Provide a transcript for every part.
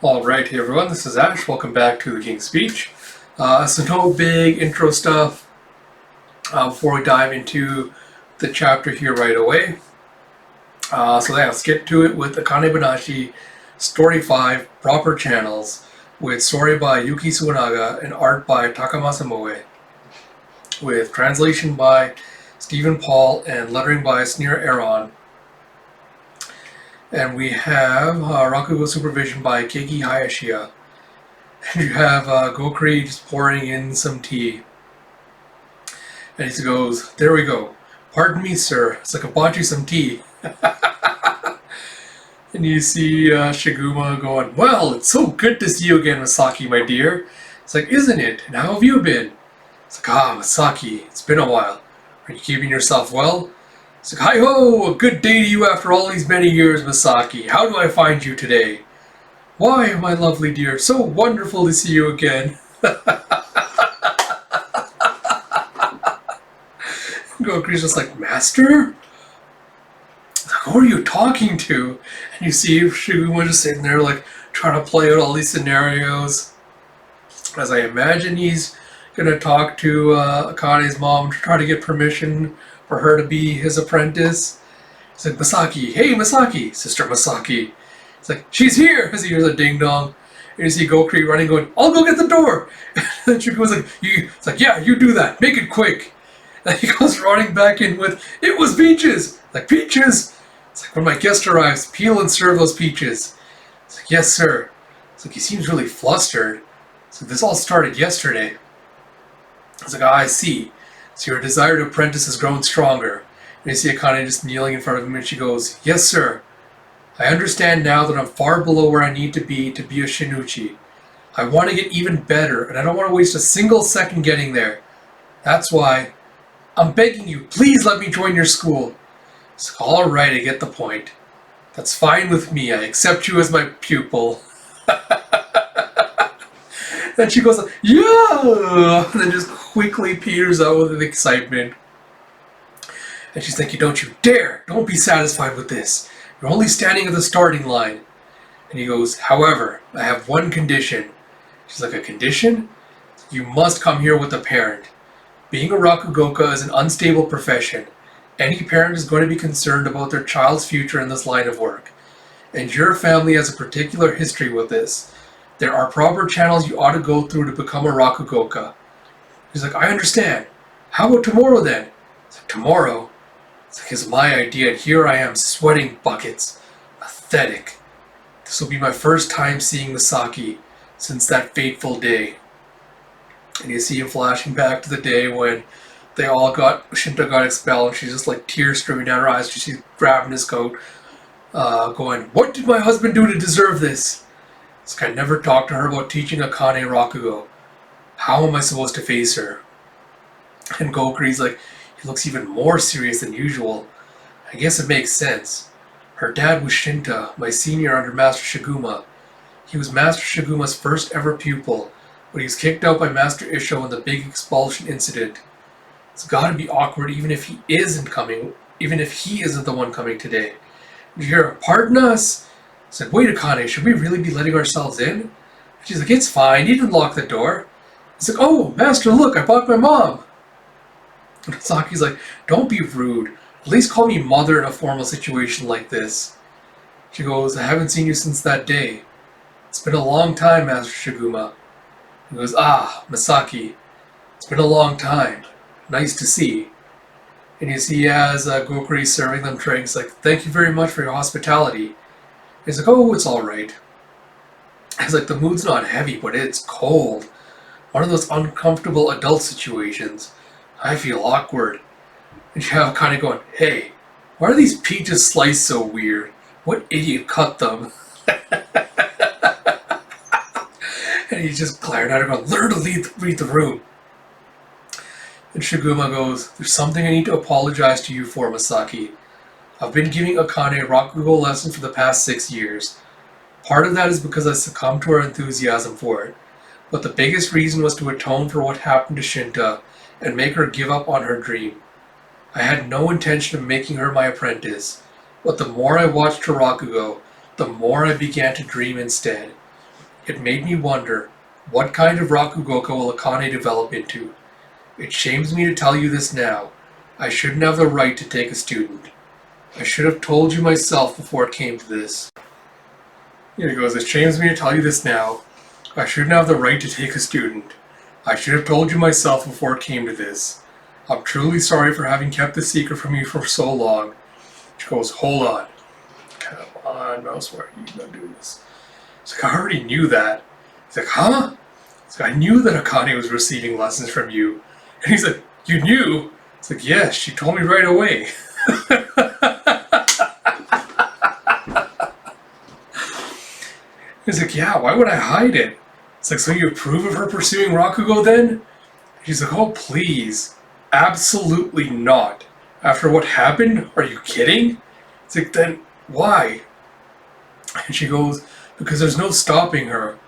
Alright, hey everyone, this is Ash. Welcome back to the King's Speech. So no big intro stuff before we dive into the chapter here right away. Let's get to it with Akane-Banashi, Story 5, Proper Channels, with story by Yuki Suwanaga and art by Takamasa Moe, with translation by Stephen Paul and lettering by Sneer Aaron. And we have Rakugo supervision by Keiki Hayashiya. And you have Gokuri just pouring in some tea. And he goes, "There we go. Pardon me, sir. It's like I bought you some tea." And you see Shiguma going, "Well, it's so good to see you again, Masaki, my dear." It's like, "Isn't it? And how have you been?" It's like, Masaki, it's been a while. Are you keeping yourself well?" It's like, "Hi-ho! A good day to you after all these many years, Masaki. How do I find you today?" "Why, my lovely dear, so wonderful to see you again." Gokuri's just like, "Master? Who are you talking to?" And you see Shiguma just sitting there like trying to play out all these scenarios. As I imagine he's gonna talk to Akane's mom to try to get permission for her to be his apprentice. He's like, "Masaki, hey Masaki, Sister Masaki." It's like, "She's here!" As he hears a ding dong. And you see Gokuri running, going, "I'll go get the door!" And Shiguma's like, it's like, "Yeah, you do that. Make it quick." And he goes running back in with, "It was peaches!" Like, "Peaches?" It's like, "When my guest arrives, peel and serve those peaches." It's like, "Yes, sir." It's like, he seems really flustered. It's like, "This all started yesterday." It's like, "I see. So your desire to apprentice has grown stronger." And you see Akane just kneeling in front of him, and she goes, "Yes, sir. I understand now that I'm far below where I need to be a Shinichi. I want to get even better, and I don't want to waste a single second getting there. That's why I'm begging you, please let me join your school." It's like, "Alright, I get the point. That's fine with me. I accept you as my pupil." And she goes, "Yeah!" And then just quickly peters out with excitement. And she's like, "Don't you dare! Don't be satisfied with this. You're only standing at the starting line." And he goes, "However, I have one condition." She's like, "A condition? You must come here with a parent. Being a Rakugoka is an unstable profession. Any parent is going to be concerned about their child's future in this line of work. And your family has a particular history with this. There are proper channels you ought to go through to become a Rakugoka." He's like, "I understand. How about tomorrow then?" It's like, "Tomorrow?" It's like, "It's my idea, and here I am sweating buckets. Pathetic. This will be my first time seeing Misaki since that fateful day." And you see him flashing back to the day when Shinta got expelled, and she's just like tears streaming down her eyes. She's grabbing his coat, going, "What did my husband do to deserve this?" It's like, "I never talked to her about teaching Akane Rakugo. How am I supposed to face her?" And Gokuri's like, he looks even more serious than usual. "I guess it makes sense. Her dad was Shinta, my senior under Master Shiguma. He was Master Shiguma's first ever pupil, but he was kicked out by Master Isho in the big expulsion incident. It's gotta be awkward even if he isn't the one coming today. Did you hear, 'Pardon us?' I said, 'Wait, Akane, should we really be letting ourselves in?' She's like, 'It's fine, you didn't lock the door.' It's like, 'Oh, Master, look, I bought my mom.' And Saki's like, 'Don't be rude. At least call me mother in a formal situation like this.' She goes, 'I haven't seen you since that day. It's been a long time, Master Shiguma.' He goes, 'Ah, Masaki. It's been a long time. Nice to see.' And you see as Gokuri serving them drinks, like, 'Thank you very much for your hospitality.' He's like, 'Oh, it's alright.' He's like, 'The mood's not heavy, but it's cold. One of those uncomfortable adult situations. I feel awkward.' And you have kind of going, 'Hey, why are these peaches sliced so weird? What idiot cut them?' And he's just glaring at her going, 'Learn to read the room.' And Shiguma goes, 'There's something I need to apologize to you for, Masaki. I've been giving Akane Rakugo lessons for the past 6 years. Part of that is because I succumbed to her enthusiasm for it. But the biggest reason was to atone for what happened to Shinta and make her give up on her dream. I had no intention of making her my apprentice, but the more I watched her Rakugo, the more I began to dream instead. It made me wonder, what kind of Rakugoka will Akane develop into? It shames me to tell you this now. I shouldn't have the right to take a student. I should have told you myself before it came to this. Here he goes, it shames me to tell you this now. I shouldn't have the right to take a student. I should have told you myself before it came to this. I'm truly sorry for having kept this secret from you for so long. She goes, hold on. Come on, Mouse, why are you not doing this? It's like, I already knew that. He's like, huh? It's like, I knew that Akane was receiving lessons from you. And he's like, you knew? It's like, yes, she told me right away. He's like, yeah, why would I hide it? It's like, so you approve of her pursuing Rakugo then? She's like, oh, please. Absolutely not. After what happened? Are you kidding? It's like, then why? And she goes, because there's no stopping her.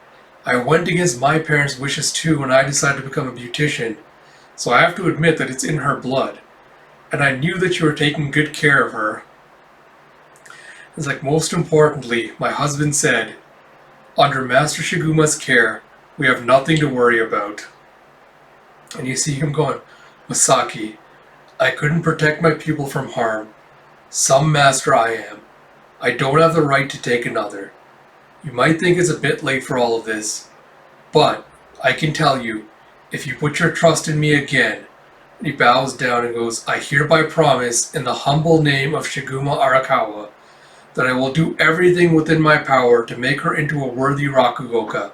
I went against my parents' wishes too when I decided to become a beautician. So I have to admit that it's in her blood. And I knew that you were taking good care of her. It's like, most importantly, my husband said, under Master Shiguma's care, we have nothing to worry about. And you see him going, Masaki, I couldn't protect my pupil from harm. Some master I am. I don't have the right to take another. You might think it's a bit late for all of this, but I can tell you, if you put your trust in me again, and he bows down and goes, I hereby promise in the humble name of Shiguma Arakawa that I will do everything within my power to make her into a worthy Rakugoka.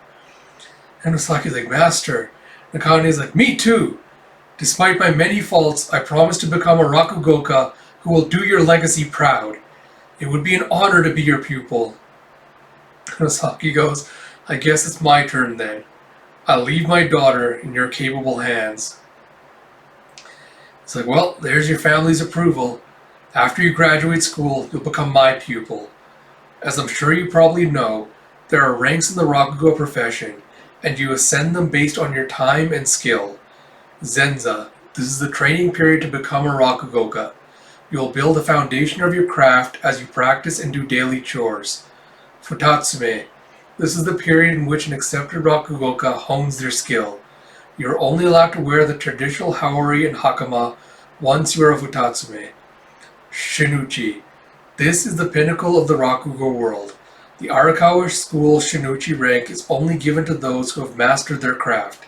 And Masaki's like, Master. And Akane's like, me too. Despite my many faults, I promise to become a Rakugoka who will do your legacy proud. It would be an honor to be your pupil. And Masaki goes, I guess it's my turn then. I'll leave my daughter in your capable hands. It's like, well, there's your family's approval. After you graduate school, you'll become my pupil. As I'm sure you probably know, there are ranks in the Rakugo profession, and you ascend them based on your time and skill. Zenza, this is the training period to become a Rakugoka. You'll build a foundation of your craft as you practice and do daily chores. Futatsume, this is the period in which an accepted Rakugoka hones their skill. You are only allowed to wear the traditional Haori and Hakama once you are a Futatsume. Shinuchi, this is the pinnacle of the Rakugo world. The Arakawa School Shinuchi rank is only given to those who have mastered their craft.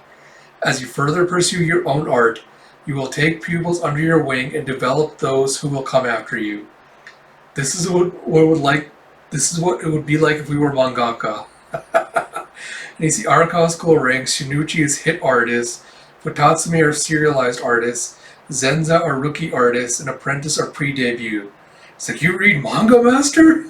As you further pursue your own art, you will take pupils under your wing and develop those who will come after you. This is what it would be like if we were mangaka. And you see Arakawa School ranks, Shinuchi is hit artists, Futatsume are serialized artists, Zenza are rookie artists, and Apprentice are pre-debut. It's like, you read manga, Master?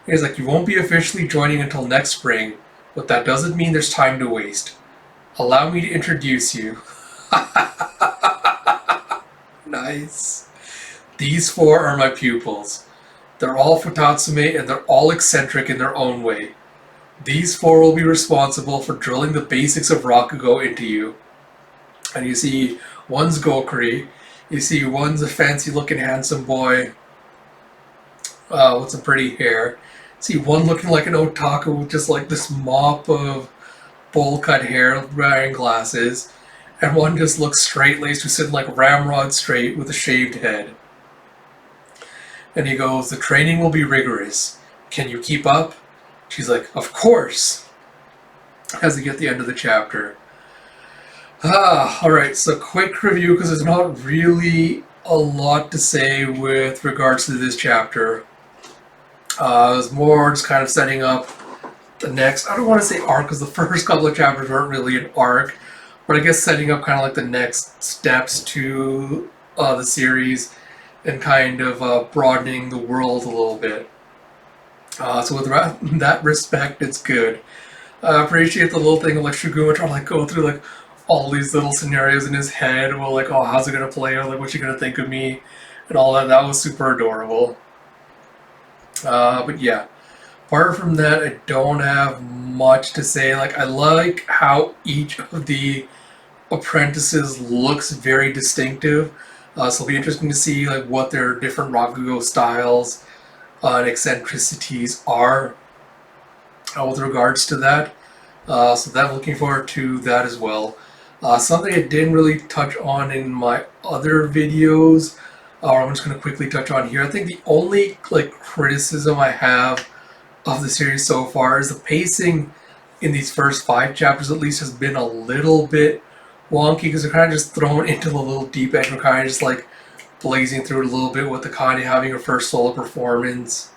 He's like, you won't be officially joining until next spring, but that doesn't mean there's time to waste. Allow me to introduce you. Nice. These four are my pupils. They're all Futatsume and they're all eccentric in their own way. These four will be responsible for drilling the basics of Rakugo into you. And you see, one's Gokuri, you see one's a fancy looking handsome boy with some pretty hair. See one looking like an otaku with just like this mop of bowl cut hair, wearing glasses, and one just looks straight-laced who's sitting like ramrod straight with a shaved head. And he goes, the training will be rigorous. Can you keep up? She's like, of course. As we get to the end of the chapter. Alright, so quick review because there's not really a lot to say with regards to this chapter. It was more just kind of setting up the next, I don't want to say arc because the first couple of chapters weren't really an arc, but I guess setting up kind of like the next steps to the series and kind of broadening the world a little bit. So with that respect, it's good. I appreciate the little thing of like Shiguma trying to like go through like all these little scenarios in his head. Well, like, oh, how's it gonna play? Or like, what's she gonna think of me? And all that. That was super adorable. But yeah, apart from that, I don't have much to say. Like, I like how each of the apprentices looks very distinctive. So it'll be interesting to see like what their different Rakugo styles and eccentricities are. with regards to that. So that looking forward to that as well. Something I didn't really touch on in my other videos, or I'm just going to quickly touch on here. I think the only like criticism I have of the series so far is the pacing in these first 5 chapters at least has been a little bit wonky because they're kind of just thrown into the little deep end. We're kind of just like blazing through it a little bit with Akane having her first solo performance,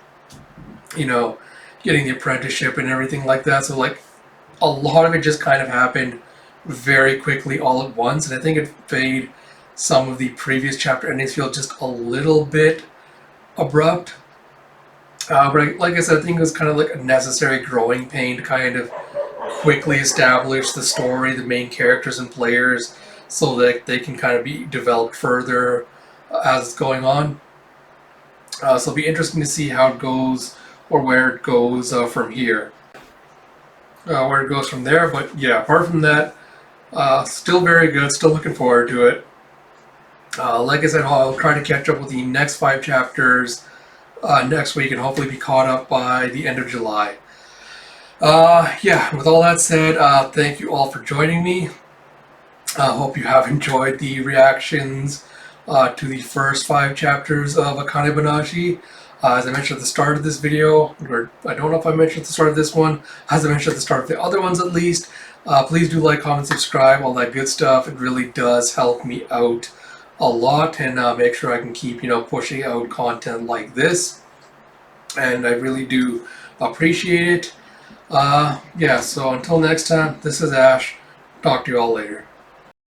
you know, getting the apprenticeship and everything like that. So like a lot of it just kind of happened very quickly all at once, and I think it made some of the previous chapter endings feel just a little bit abrupt. But like I said, I think it was kind of like a necessary growing pain to kind of quickly establish the story, the main characters and players, so that they can kind of be developed further as it's going on. So it'll be interesting to see how it goes or where it goes from here. Where it goes from there. But yeah, apart from that, still very good. Still looking forward to it. Like I said, I'll try to catch up with the next 5 chapters next week and hopefully be caught up by the end of July. Yeah, with all that said, thank you all for joining me. I hope you have enjoyed the reactions to the first 5 chapters of Akane-Banashi. As I mentioned at the start of this video, or I don't know if I mentioned at the start of this one, as I mentioned at the start of the other ones at least, please do like, comment, subscribe, all that good stuff. It really does help me out a lot and make sure I can keep, pushing out content like this. And I really do appreciate it. Yeah, so until next time, this is Ash. Talk to you all later.